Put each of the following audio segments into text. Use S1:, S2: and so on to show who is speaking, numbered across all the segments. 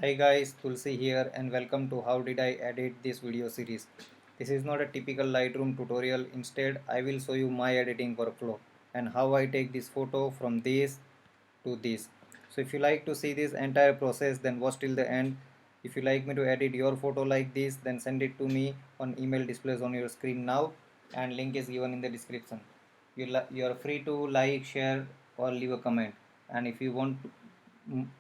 S1: Hi guys, Tulsi here and welcome to How Did I Edit This Video Series. This is not a typical Lightroom tutorial. Instead, I will show you my editing workflow and how I take this photo from this to this. So if you like to see this entire process, then watch till the end. If you like me to edit your photo like this, then send it to me on email displays on your screen now, and link is given in the description. You are free to like, share or leave a comment. And if you want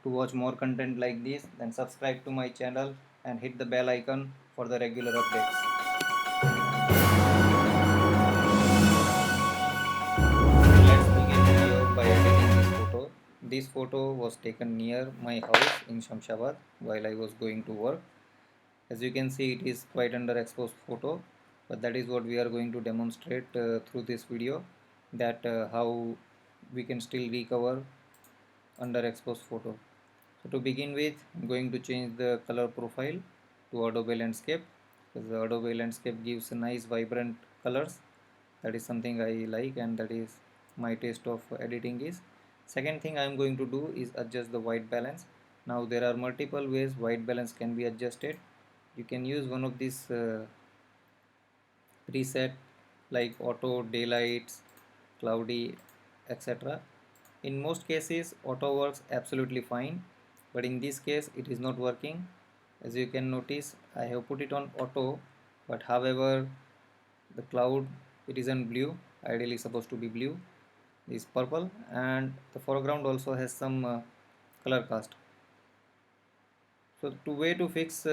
S1: to watch more content like this, then subscribe to my channel and hit the bell icon for the regular updates. Let's begin video by editing this photo. This photo was taken near my house in Shamshabad while I was going to work. As you can see, it is quite underexposed photo, but that is what we are going to demonstrate through this video, that how we can still recover underexposed photo. So to begin with, I'm going to change the color profile to Adobe Landscape, because the Adobe Landscape gives nice vibrant colors. That is something I like, and that is my taste of editing is. Second thing I am going to do is adjust the white balance. Now there are multiple ways white balance can be adjusted. You can use one of these preset like auto, daylights, cloudy, etc. In most cases auto works absolutely fine, but in this case it is not working. As you can notice, I have put it on auto, but however the cloud, it isn't blue, ideally supposed to be blue, is purple, and the foreground also has some color cast. So the way to fix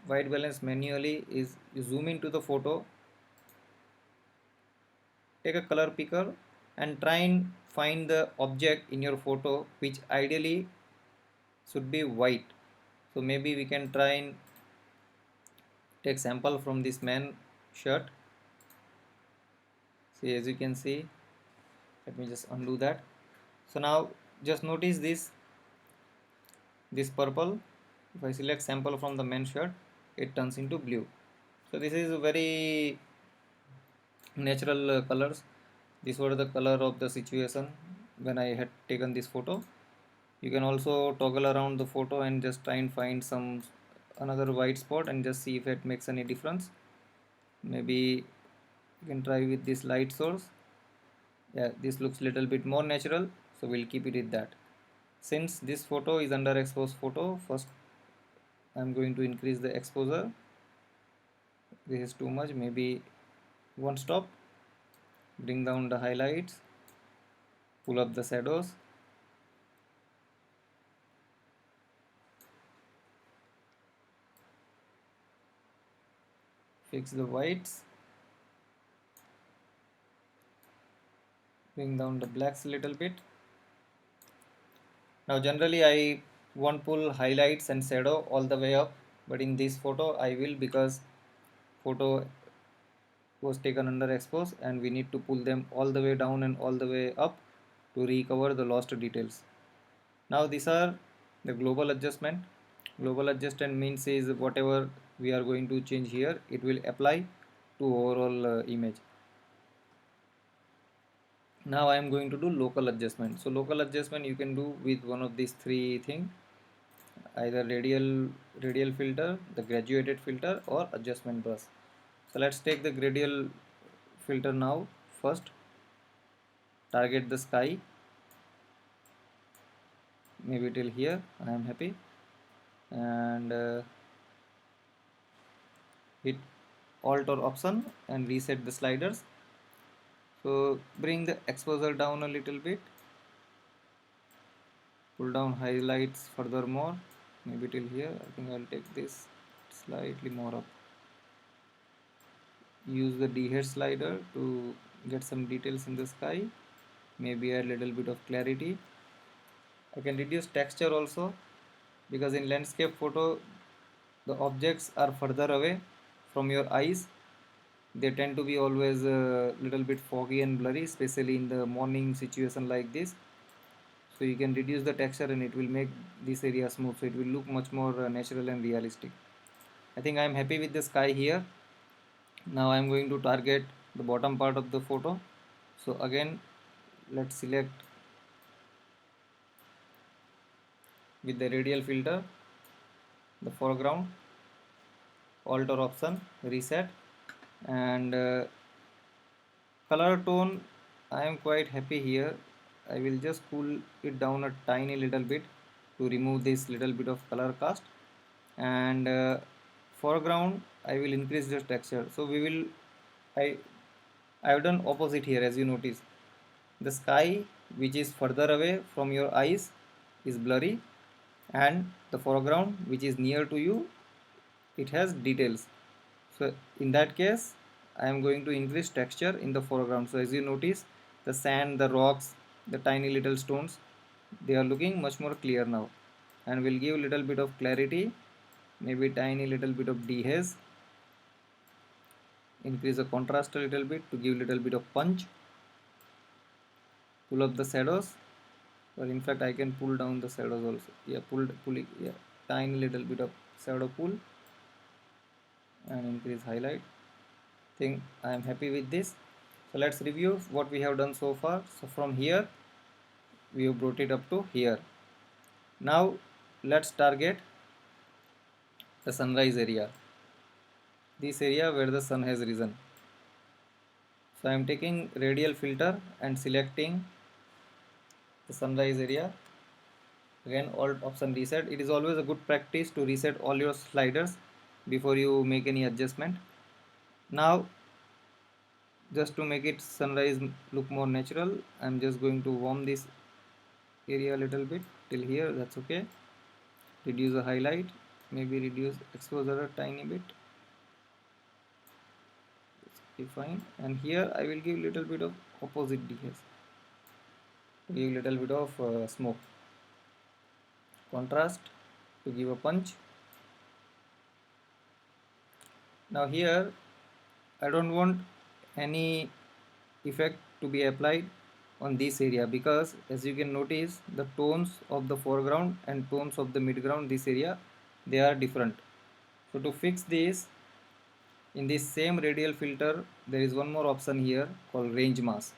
S1: white balance manually is you zoom into the photo, take a color picker and try and find the object in your photo which ideally should be white. So maybe we can try and take sample from this man shirt. See, as you can see, let me just undo that. So now just notice this purple. If I select sample from the man shirt, it turns into blue. So this is a very natural colors. These were the color of the situation when I had taken this photo. You can also toggle around the photo and just try and find some another white spot and just see if it makes any difference. Maybe you can try with this light source. Yeah, this looks little bit more natural, so we'll keep it with that. Since this photo is underexposed photo, first I'm going to increase the exposure. This is too much, maybe one stop. Bring down the highlights, pull up the shadows. Fix the whites, bring down the blacks a little bit. Now generally I won't pull highlights and shadow all the way up, but in this photo I will, because photo was taken underexposed and we need to pull them all the way down and all the way up to recover the lost details. Now these are the global adjustment. Global adjustment means is whatever we are going to change here, it will apply to overall image. Now I am going to do local adjustment. So local adjustment you can do with one of these three things, either radial filter, the graduated filter, or adjustment brush. So let's take the radial filter now. First, target the sky, maybe till here. I am happy, and hit Alt or Option and reset the sliders. So bring the exposure down a little bit, pull down highlights furthermore, maybe till here. I think I'll take this slightly more up. Use the dehair slider to get some details in the sky, maybe add a little bit of clarity. I can reduce texture also, because in landscape photo the objects are further away from your eyes. They tend to be always a little bit foggy and blurry, especially in the morning situation like this. So you can reduce the texture and it will make this area smooth, so it will look much more natural and realistic. I think I am happy with the sky here. Now I am going to target the bottom part of the photo. So again, let's select with the radial filter, the foreground, alter option, reset, and color tone. I am quite happy here. I will just cool it down a tiny little bit to remove this little bit of color cast, and foreground I will increase the texture. So we will I have done opposite here. As you notice, the sky which is further away from your eyes is blurry, and the foreground which is near to you, it has details. So in that case, I am going to increase texture in the foreground. So as you notice, the sand, the rocks, the tiny little stones, they are looking much more clear now, and will give little bit of clarity, maybe tiny little bit of dehaze, increase the contrast a little bit to give little bit of punch, pull up the shadows, or in fact I can pull down the shadows also. Yeah, pull it, yeah, tiny little bit of shadow pull, and increase highlight. Think I am happy with this. So let's review what we have done so far. So from here we have brought it up to here. Now let's target the sunrise area, this area where the sun has risen. So I am taking radial filter and selecting the sunrise area. Again, alt option reset. It is always a good practice to reset all your sliders before you make any adjustment. Now just to make it sunrise look more natural, I'm just going to warm this area a little bit till here. That's okay. Reduce the highlight, maybe reduce exposure a tiny bit. Okay, fine. And here I will give little bit of opposite dehaze, give little bit of smoke, contrast to give a punch. Now here I don't want any effect to be applied on this area, because as you can notice, the tones of the foreground and tones of the midground, this area, they are different. So to fix this, in this same radial filter, there is one more option here called range mask.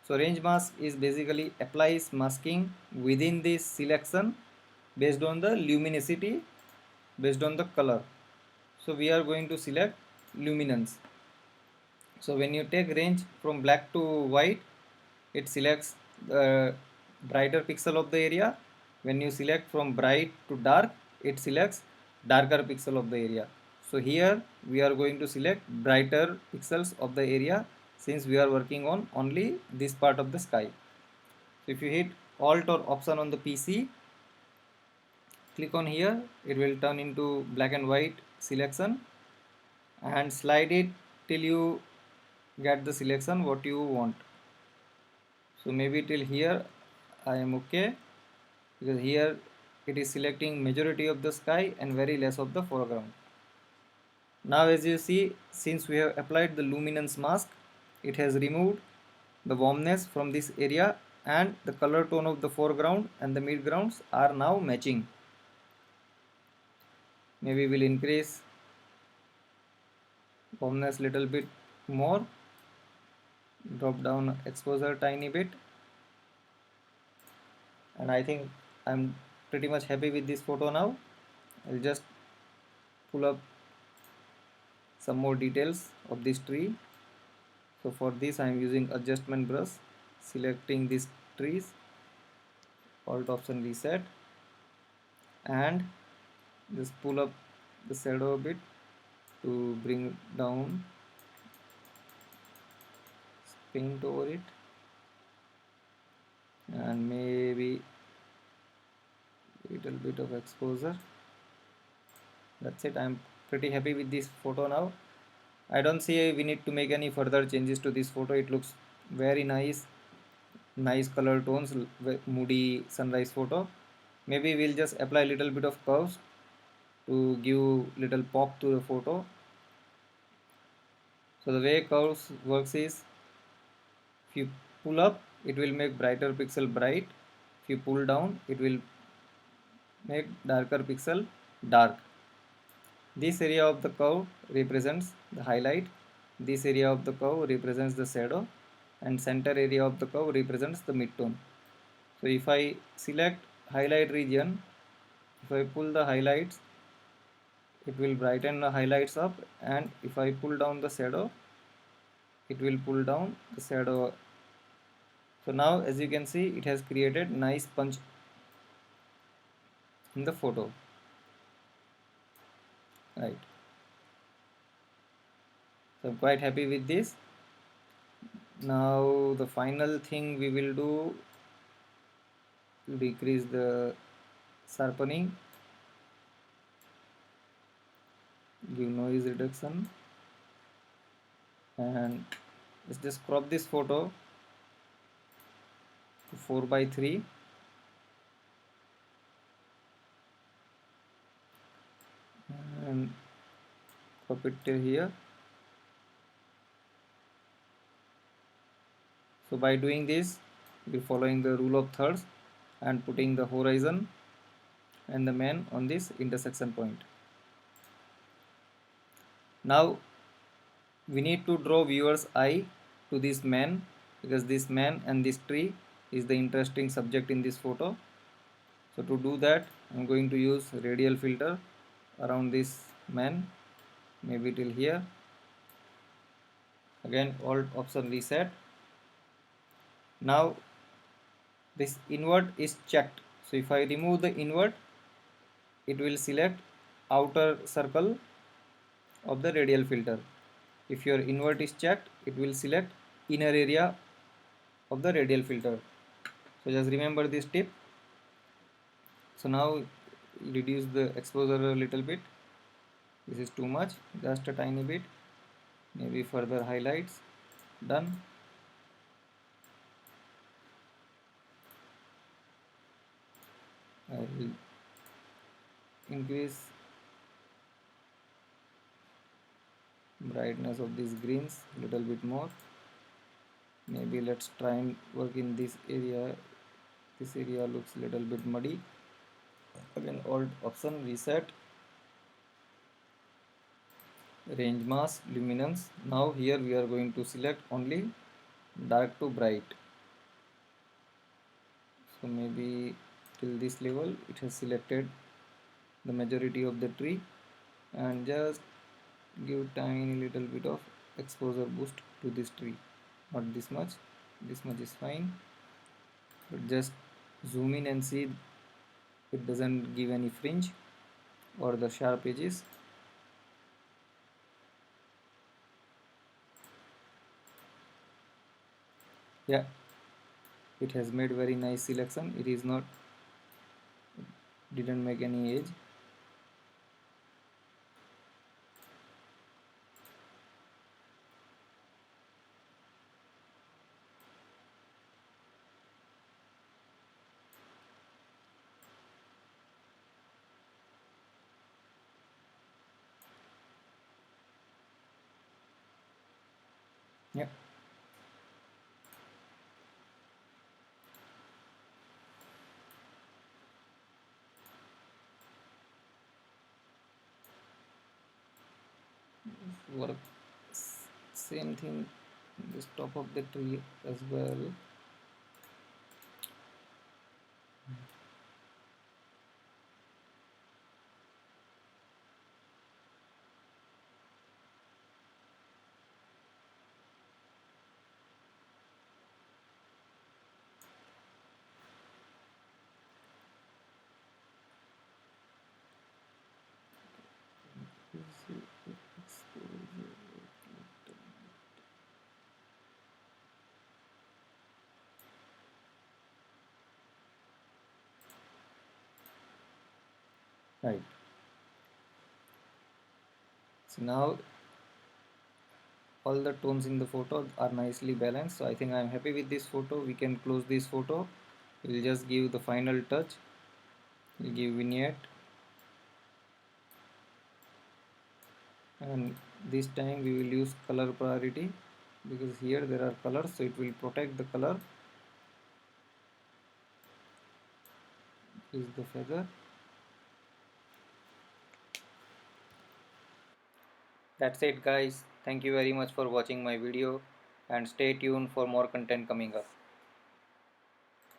S1: So range mask is basically applies masking within this selection based on the luminosity, based on the color. So we are going to select luminance. So when you take range from black to white, it selects the brighter pixel of the area. When you select from bright to dark, it selects darker pixel of the area. So here we are going to select brighter pixels of the area, since we are working on only this part of the sky. So if you hit alt or option on the PC, click on here, it will turn into black and white selection, and slide it till you get the selection what you want. So maybe till here I am okay, because here it is selecting majority of the sky and very less of the foreground. Now as you see, since we have applied the luminance mask, it has removed the warmness from this area, and the color tone of the foreground and the midgrounds are now matching. Maybe we'll increase warmness little bit more, drop down exposure tiny bit, and I think I'm pretty much happy with this photo now. I'll just pull up some more details of this tree. So for this I am using adjustment brush, selecting these trees, alt option reset, and just pull up the shadow a bit to bring down, paint over it, and maybe little bit of exposure. That's it. I'm pretty happy with this photo now. I don't see we need to make any further changes to this photo. It looks very nice, nice color tones, moody sunrise photo. Maybe we'll just apply a little bit of curves to give little pop to the photo. So the way curves works is, if you pull up, it will make brighter pixel bright. If you pull down, it will make darker pixel dark. This area of the curve represents the highlight, this area of the curve represents the shadow, and center area of the curve represents the midtone. So if I select highlight region, if I pull the highlights, it will brighten the highlights up, and if I pull down the shadow, it will pull down the shadow. So now as you can see, it has created nice punch in the photo, right? So I'm quite happy with this. Now the final thing we will do to decrease the sharpening, give noise reduction, and let's just crop this photo to 4 by 3, and crop it till here. So by doing this, we're following the rule of thirds and putting the horizon and the man on this intersection point. Now we need to draw viewer's eye to this man, because this man and this tree is the interesting subject in this photo. So to do that, I'm going to use radial filter around this man, maybe till here. Again, alt option reset. Now this invert is checked. So if I remove the invert, it will select outer circle of the radial filter. If your invert is checked, it will select inner area of the radial filter. So just remember this tip. So now reduce the exposure a little bit. This is too much, just a tiny bit. Maybe further highlights. Done. I will increase brightness of these greens a little bit more. Maybe let's try and work in this area. This area looks a little bit muddy. Again, alt option reset, range mask, luminance. Now here we are going to select only dark to bright. So maybe till this level it has selected the majority of the tree, and just give tiny little bit of exposure boost to this tree. Not this much is fine, but just zoom in and see it doesn't give any fringe or the sharp edges. Yeah, it has made very nice selection. It is not, didn't make any edge. Yeah, work same thing this top of the tree as well. Right, so now all the tones in the photo are nicely balanced. So I think I am happy with this photo. We can close this photo. We'll just give the final touch. We'll give vignette, and this time we will use color priority, because here there are colors, so it will protect the color. Is the feather. That's it guys. Thank you very much for watching my video, and stay tuned for more content coming up.